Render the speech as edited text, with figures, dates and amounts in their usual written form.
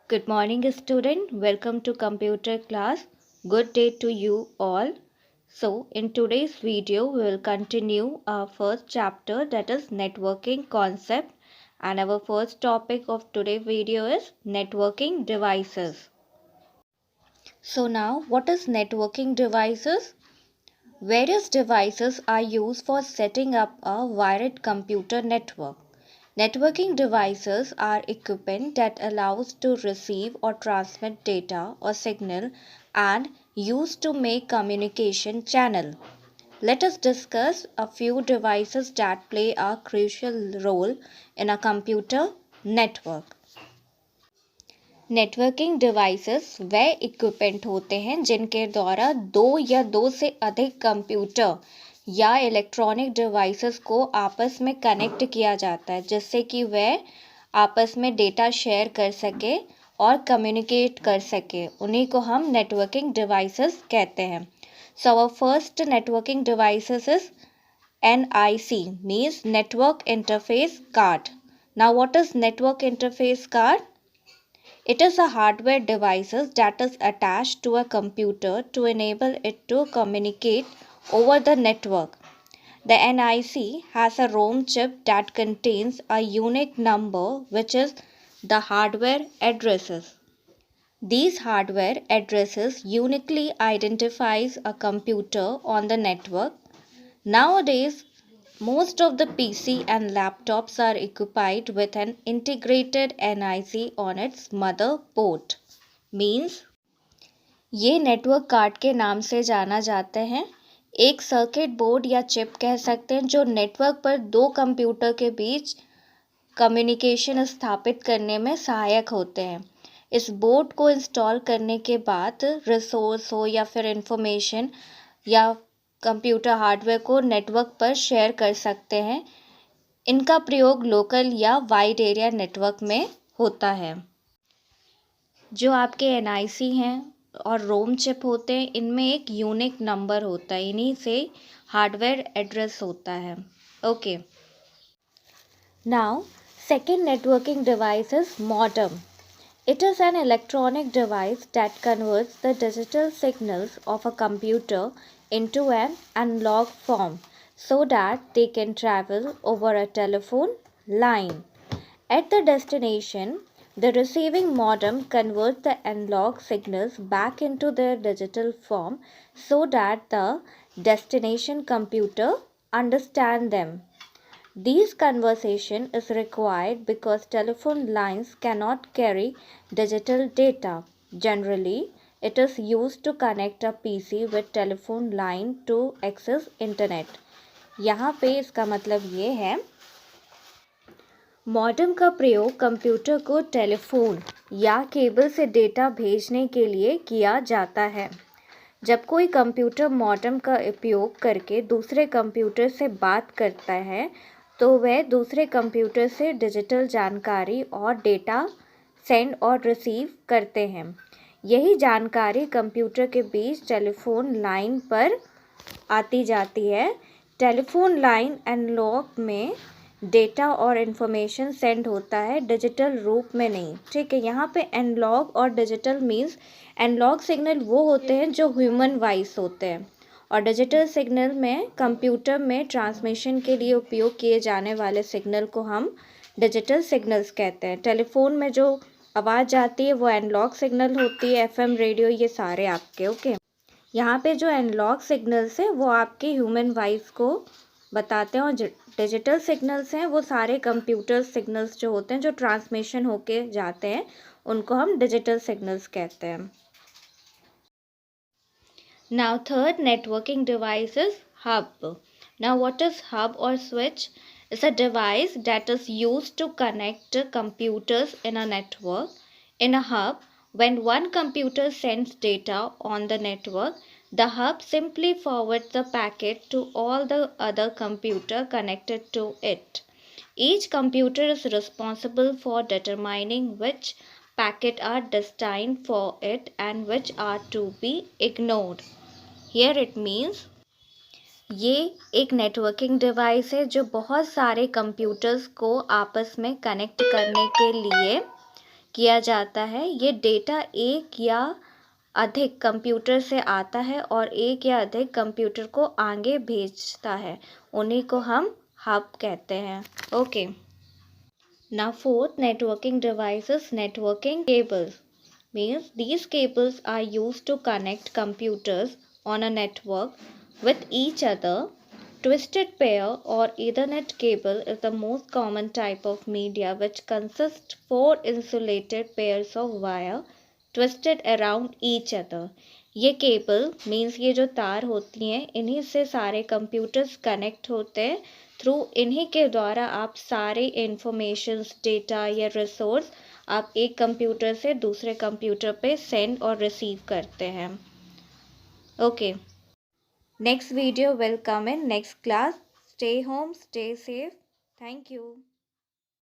Good morning, student. Welcome to computer class. Good day to you all. So, in today's video, we will continue our first chapter, that is networking concept, and our first topic of today's video is networking devices. So now, what is networking devices? Various devices are used for setting up a wired computer network. Networking devices are equipment that allows to receive or transmit data or signal and used to make communication channel. Let us discuss a few devices that play a crucial role in a computer network. Networking devices way equipment होते हैं जिनके द्वारा दो या दो से अधिक computer या इलेक्ट्रॉनिक डिवाइसेस को आपस में कनेक्ट किया जाता है जिससे कि वे आपस में डेटा शेयर कर सके और कम्युनिकेट कर सके। उन्हीं को हम नेटवर्किंग डिवाइसेस कहते हैं। So our first networking devices is NIC means network interface card. Now what is network interface card? It is a hardware device that is attached to a computer to enable it to communicate over the network. The NIC has a ROM chip that contains a unique number which is the hardware addresses. These hardware addresses uniquely identifies a computer on the network. Nowadays, most of the PC and laptops are equipped with an integrated NIC on its motherboard. Means ये network card के नाम से जाना जाते हैं। एक circuit board या chip कह सकते हैं जो नेटवर्क पर दो कंप्यूटर के बीच कम्युनिकेशन स्थापित करने में सहायक होते हैं। इस बोर्ड को इंस्टॉल करने के बाद रिसोर्स हो या फिर इंफॉर्मेशन या कंप्यूटर हार्डवेयर को नेटवर्क पर शेयर कर सकते हैं। इनका प्रयोग लोकल या वाइड एरिया नेटवर्क में होता है। जो आपके NIC हैं और रोम चिप होते हैं, इनमें एक यूनिक नंबर होता है, इन्हीं से हार्डवेयर एड्रेस होता है। Okay, now second networking device is modem. It is an electronic device that converts the digital signals of a computer into an analog form so that they can travel over a telephone line. At the destination, the receiving modem converts the analog signals back into their digital form so that the destination computer understands them. These conversation is required because telephone lines cannot carry digital data. Generally, it is used to connect a PC with telephone line to access internet. यहाँ पे इसका मतलब ये है, modem का प्रयोग computer को telephone या केबल से डेटा भेजने के लिए किया जाता है। जब कोई कंप्यूटर मॉडेम का उपयोग करके दूसरे कंप्यूटर से बात करता है तो वह दूसरे कंप्यूटर से डिजिटल जानकारी और डेटा सेंड और रिसीव करते हैं। यही जानकारी कंप्यूटर के बीच टेलीफोन लाइन पर आती जाती है। टेलीफोन लाइन एनालॉग में डेटा और इन्फॉर्मेशन सेंड होता है, डिजिटल रूप में नहीं। ठीक है, यहाँ पे एनालॉग और डिजिटल मीन्स एनालॉग सिग्नल वो होते हैं जो ह्यूमन वॉइस होते हैं और डिजिटल सिग्नल में कंप्यूटर में ट्रांसमिशन के लिए उपयोग किए जाने वाले सिग्नल को हम डिजिटल सिग्नल्स कहते हैं। टेलीफोन में जो आवाज़ जाती है वो एनालॉग सिग्नल होती है, FM रेडियो, ये सारे आपके। ओके, यहाँ पे जो एनालॉग सिग्नल्स हैं वो आपके ह्यूमन वॉइस को बताते हैं और डिजिटल सिग्नल्स हैं वो सारे कंप्यूटर सिग्नल्स जो होते हैं जो ट्रांसमिशन होके जाते हैं उनको हम डिजिटल सिग्नल्स कहते हैं। Now third networking device is hub. Now what is hub or switch? It's a device that is used to connect computers in a network. In a hub, when one computer sends data on the network, the hub simply forwards the packet to all the other computers connected to it. Each computer is responsible for determining which packets are destined for it and which are to be ignored. Here it means ये एक networking device है जो बहुत सारे computers को आपस में connect करने के लिए किया जाता है। ये डेटा एक या अधिक कंप्यूटर से आता है और एक या अधिक कंप्यूटर को आगे भेजता है, उन्हीं को हम हब कहते हैं। Okay, now fourth, networking devices. Networking cables means these cables are used to connect computers on a network with each other. Twisted pair or Ethernet cable is the most common type of media, which consists four insulated pairs of wire twisted around each other. ये cable means ये जो तार होती हैं, इन्हीं से सारे computers connect होते हैं। थ्रू इन्हीं के द्वारा आप सारे इंफॉर्मेशंस, डेटा या रिसोर्स आप एक कंप्यूटर से दूसरे कंप्यूटर पे सेंड और रिसीव करते हैं। Okay, next video will come in next class. Stay home, stay safe. Thank you.